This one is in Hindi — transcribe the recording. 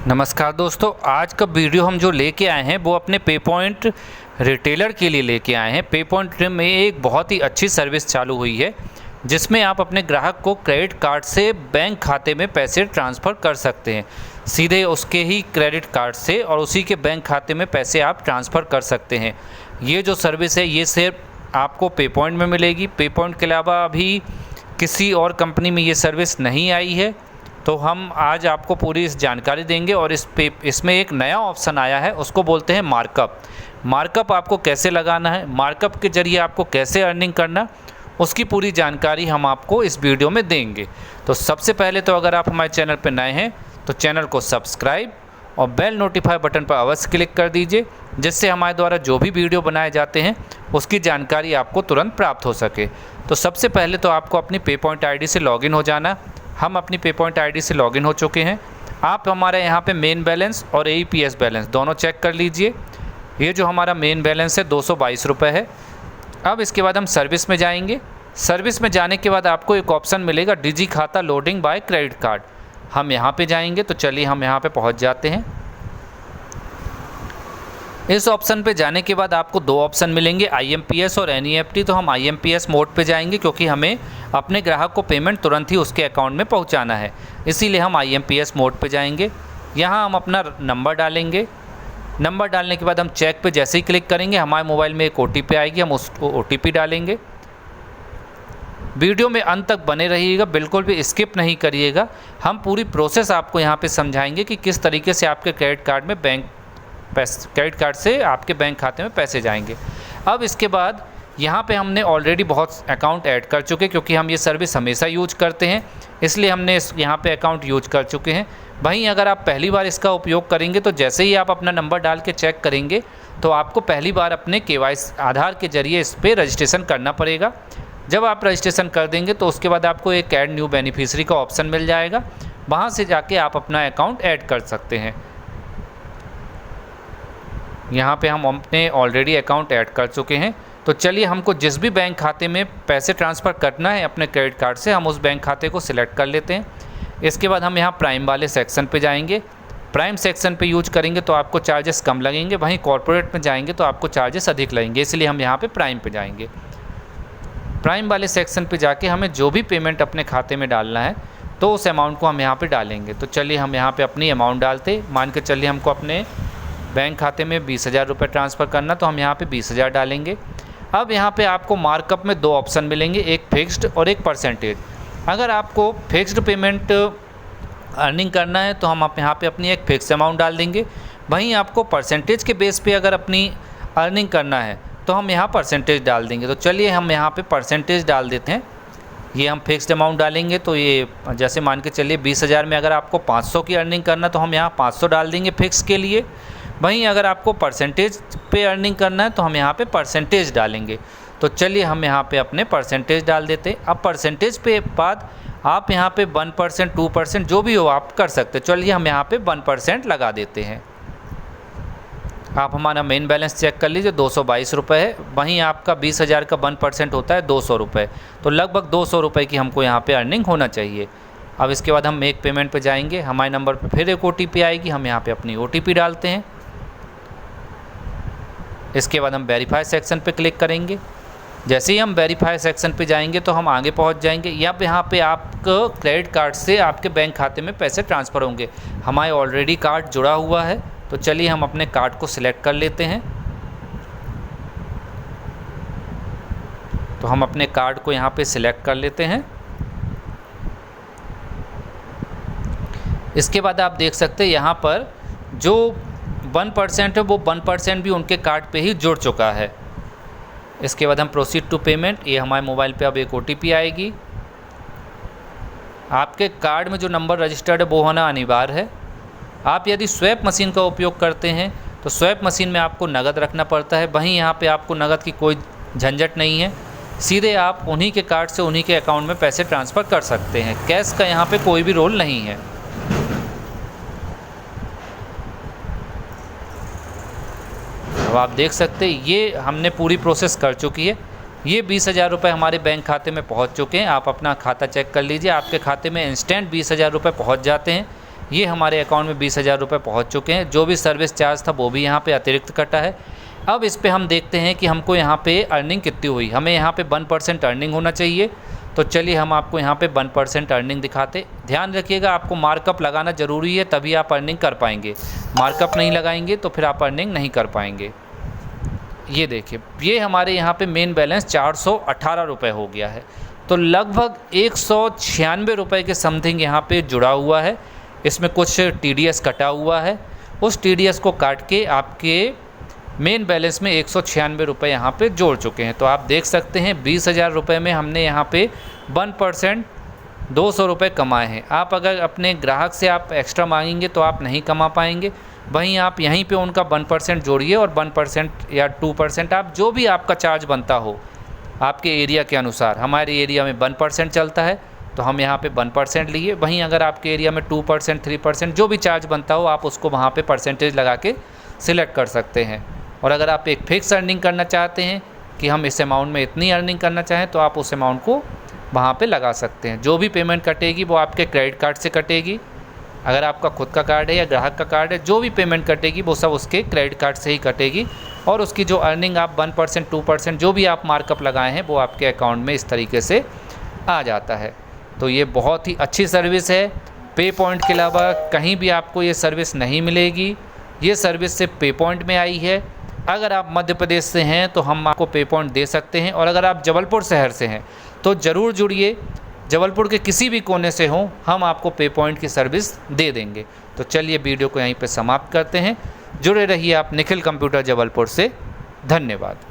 नमस्कार दोस्तों, आज का वीडियो हम जो लेके आए हैं वो अपने पे पॉइंट रिटेलर के लिए लेके आए हैं। पे पॉइंट में एक बहुत ही अच्छी सर्विस चालू हुई है जिसमें आप अपने ग्राहक को क्रेडिट कार्ड से बैंक खाते में पैसे ट्रांसफ़र कर सकते हैं। सीधे उसके ही क्रेडिट कार्ड से और उसी के बैंक खाते में पैसे आप ट्रांसफ़र कर सकते हैं। ये जो सर्विस है ये सिर्फ आपको पे पॉइंट में मिलेगी। पे पॉइंट के अलावा अभी किसी और कंपनी में ये सर्विस नहीं आई है, तो हम आज आपको पूरी इस जानकारी देंगे। और इसमें एक नया ऑप्शन आया है, उसको बोलते हैं मार्कअप। मार्कअप आपको कैसे लगाना है, मार्कअप के ज़रिए आपको कैसे अर्निंग करना, उसकी पूरी जानकारी हम आपको इस वीडियो में देंगे। तो सबसे पहले तो अगर आप हमारे चैनल पर नए हैं तो चैनल को सब्सक्राइब और बेल नोटिफाई बटन पर अवश्य क्लिक कर दीजिए, जिससे हमारे द्वारा जो भी वीडियो बनाए जाते हैं उसकी जानकारी आपको तुरंत प्राप्त हो सके। तो सबसे पहले तो आपको अपनी पे पॉइंट आईडी से लॉगिन हो जाना। हम अपनी पे पॉइंट आईडी से लॉगिन हो चुके हैं। आप हमारे यहाँ पे मेन बैलेंस और AEPS बैलेंस दोनों चेक कर लीजिए। ये जो हमारा मेन बैलेंस है 222 रुपये है। अब इसके बाद हम सर्विस में जाएंगे। सर्विस में जाने के बाद आपको एक ऑप्शन मिलेगा डिजी खाता लोडिंग बाय क्रेडिट कार्ड। हम यहाँ पे जाएंगे, तो चलिए हम यहाँ पे पहुँच जाते हैं। इस ऑप्शन पे जाने के बाद आपको दो ऑप्शन मिलेंगे, IMPS और NEFT। तो हम IMPS मोड पे जाएंगे क्योंकि हमें अपने ग्राहक को पेमेंट तुरंत ही उसके अकाउंट में पहुंचाना है, इसीलिए हम IMPS मोड पे जाएंगे। यहां हम अपना नंबर डालेंगे। नंबर डालने के बाद हम चेक पे जैसे ही क्लिक करेंगे हमारे मोबाइल में एक OTP आएगी, हम उस OTP डालेंगे। वीडियो में अंत तक बने रहिएगा, बिल्कुल भी स्किप नहीं करिएगा। हम पूरी प्रोसेस आपको यहाँ पर समझाएँगे कि किस तरीके से आपके क्रेडिट कार्ड से आपके बैंक खाते में पैसे जाएंगे। अब इसके बाद यहाँ पे हमने ऑलरेडी बहुत अकाउंट ऐड कर चुके, क्योंकि हम ये सर्विस हमेशा यूज करते हैं, इसलिए हमने यहाँ पे अकाउंट यूज कर चुके हैं। वहीं अगर आप पहली बार इसका उपयोग करेंगे तो जैसे ही आप अपना नंबर डाल के चेक करेंगे तो आपको पहली बार अपने KYC आधार के ज़रिए इस पर रजिस्ट्रेशन करना पड़ेगा। जब आप रजिस्ट्रेशन कर देंगे तो उसके बाद आपको एक ऐड न्यू बेनिफिशरी का ऑप्शन मिल जाएगा, वहाँ से जाके आप अपना अकाउंट ऐड कर सकते हैं। यहाँ पे हम अपने ऑलरेडी अकाउंट ऐड कर चुके हैं। तो चलिए, हमको जिस भी बैंक खाते में पैसे ट्रांसफ़र करना है अपने क्रेडिट कार्ड से, हम उस बैंक खाते को सिलेक्ट कर लेते हैं। इसके बाद हम यहाँ प्राइम वाले सेक्शन पे जाएंगे। प्राइम सेक्शन पे यूज करेंगे तो आपको चार्जेस कम लगेंगे, वहीं कॉर्पोरेट में जाएंगे तो आपको चार्जेस अधिक लगेंगे, इसलिए हम यहाँ पे प्राइम पे जाएंगे। प्राइम वाले सेक्शन पे जाके हमें जो भी पेमेंट अपने खाते में डालना है तो उस अमाउंट को हम यहाँ पर डालेंगे। तो चलिए हम यहाँ पर अपनी अमाउंट डालते, मान के चलिए हमको अपने बैंक खाते में 20,000 रुपये ट्रांसफ़र करना, तो हम यहाँ पे 20,000 डालेंगे। अब यहाँ पे आपको मार्कअप में दो ऑप्शन मिलेंगे, एक फिक्स्ड और एक परसेंटेज। अगर आपको फिक्स्ड पेमेंट अर्निंग करना है तो हम यहाँ पे अपनी एक फिक्स अमाउंट डाल देंगे। वहीं आपको परसेंटेज के बेस पे अगर अपनी अर्निंग करना है तो हम यहाँ परसेंटेज डाल देंगे। तो चलिए हम यहाँ पे परसेंटेज डाल देते हैं। ये हम फिक्स्ड अमाउंट डालेंगे, तो ये जैसे मान के चलिए 20,000 में अगर आपको 500 की अर्निंग करना तो हम यहाँ 500 डाल देंगे फिक्स के लिए। वहीं अगर आपको परसेंटेज पे अर्निंग करना है तो हम यहाँ पे परसेंटेज डालेंगे। तो चलिए हम यहाँ पे अपने परसेंटेज डाल देते हैं। अब परसेंटेज पे बाद आप यहाँ पे 1%, 2% जो भी हो आप कर सकते हैं। चलिए हम यहाँ पे 1% लगा देते हैं। आप हमारा मेन बैलेंस चेक कर लीजिए, 222 रुपये है। वहीं आपका 20,000 का 1% होता है 200 रुपये, तो लगभग 200 रुपये की हमको यहाँ पे अर्निंग होना चाहिए। अब इसके बाद हम मेक पेमेंट पे जाएंगे। हमारे नंबर पे फिर एक OTP आएगी, हम यहाँ पे अपनी OTP डालते हैं। इसके बाद हम वेरीफाई सेक्शन पे क्लिक करेंगे। जैसे ही हम वेरीफाई सेक्शन पे जाएंगे तो हम आगे पहुंच जाएंगे। यहाँ पे आपको क्रेडिट कार्ड से आपके बैंक खाते में पैसे ट्रांसफ़र होंगे। हमारे ऑलरेडी कार्ड जुड़ा हुआ है, तो चलिए हम अपने कार्ड को सिलेक्ट कर लेते हैं। तो हम अपने कार्ड को यहाँ पे सिलेक्ट कर लेते हैं। इसके बाद आप देख सकते हैं यहाँ पर जो 1% है वो 1% भी उनके कार्ड पे ही जुड़ चुका है। इसके बाद हम प्रोसीड टू पेमेंट, ये हमारे मोबाइल पे अब एक OTP आएगी। आपके कार्ड में जो नंबर रजिस्टर्ड है वो होना अनिवार्य है। आप यदि स्वैप मशीन का उपयोग करते हैं तो स्वैप मशीन में आपको नगद रखना पड़ता है, वहीं यहाँ पे आपको नगद की कोई झंझट नहीं है। सीधे आप उन्हीं के कार्ड से उन्हीं के अकाउंट में पैसे ट्रांसफ़र कर सकते हैं। कैश का यहाँ पर कोई भी रोल नहीं है। अब आप देख सकते हैं ये हमने पूरी प्रोसेस कर चुकी है। ये 20,000 रुपये हमारे बैंक खाते में पहुंच चुके हैं। आप अपना खाता चेक कर लीजिए, आपके खाते में इंस्टेंट 20,000 रुपये पहुँच जाते हैं। ये हमारे अकाउंट में 20,000 रुपये पहुँच चुके हैं। जो भी सर्विस चार्ज था वो भी यहाँ पे अतिरिक्त कटा है। अब इस पे हम देखते हैं कि हमको यहाँ पे अर्निंग कितनी हुई। हमें यहाँ पे 1% अर्निंग होना चाहिए। तो चलिए हम आपको यहाँ पे 1% अर्निंग दिखाते। ध्यान रखिएगा, आपको मार्कअप लगाना ज़रूरी है, तभी आप अर्निंग कर पाएंगे। मार्कअप नहीं लगाएंगे तो फिर आप अर्निंग नहीं कर पाएंगे। ये देखिए, ये हमारे यहाँ पे मेन बैलेंस 418 रुपये हो गया है। तो लगभग 196 रुपये के समथिंग यहाँ पे जुड़ा हुआ है। इसमें कुछ TDS कटा हुआ है, उस TDS को काट के आपके मेन बैलेंस में 196 रुपये यहाँ पे जोड़ चुके हैं। तो आप देख सकते हैं 20,000 रुपये में हमने यहाँ पे 1% 200 रुपये कमाए हैं। आप अगर अपने ग्राहक से आप एक्स्ट्रा मांगेंगे तो आप नहीं कमा पाएंगे। वहीं आप यहीं पे उनका 1% जोड़िए और 1% या 2% आप जो भी आपका चार्ज बनता हो आपके एरिया के अनुसार। हमारे एरिया में 1% चलता है तो हम यहाँ पे 1% लिए। वहीं अगर आपके एरिया में 2% 3% जो भी चार्ज बनता हो आप उसको वहाँ पे परसेंटेज लगा के सिलेक्ट कर सकते हैं। और अगर आप एक फ़िक्स अर्निंग करना चाहते हैं कि हम इस अमाउंट में इतनी अर्निंग करना चाहें तो आप उस अमाउंट को वहाँ पे लगा सकते हैं। जो भी पेमेंट कटेगी वो आपके क्रेडिट कार्ड से कटेगी। अगर आपका खुद का कार्ड है या ग्राहक का कार्ड है, जो भी पेमेंट कटेगी वो सब उसके क्रेडिट कार्ड से ही कटेगी। और उसकी जो अर्निंग आप 1% 2% जो भी आप मार्कअप लगाए हैं वो आपके अकाउंट में इस तरीके से आ जाता है। तो ये बहुत ही अच्छी सर्विस है। पे पॉइंट के अलावा कहीं भी आपको ये सर्विस नहीं मिलेगी। ये सर्विस सिर्फ पे पॉइंट में आई है। अगर आप मध्य प्रदेश से हैं तो हम आपको पे पॉइंट दे सकते हैं, और अगर आप जबलपुर शहर से हैं तो ज़रूर जुड़िए। जबलपुर के किसी भी कोने से हों, हम आपको पे पॉइंट की सर्विस दे देंगे। तो चलिए वीडियो को यहीं पे समाप्त करते हैं। जुड़े रहिए आप निखिल कंप्यूटर जबलपुर से। धन्यवाद।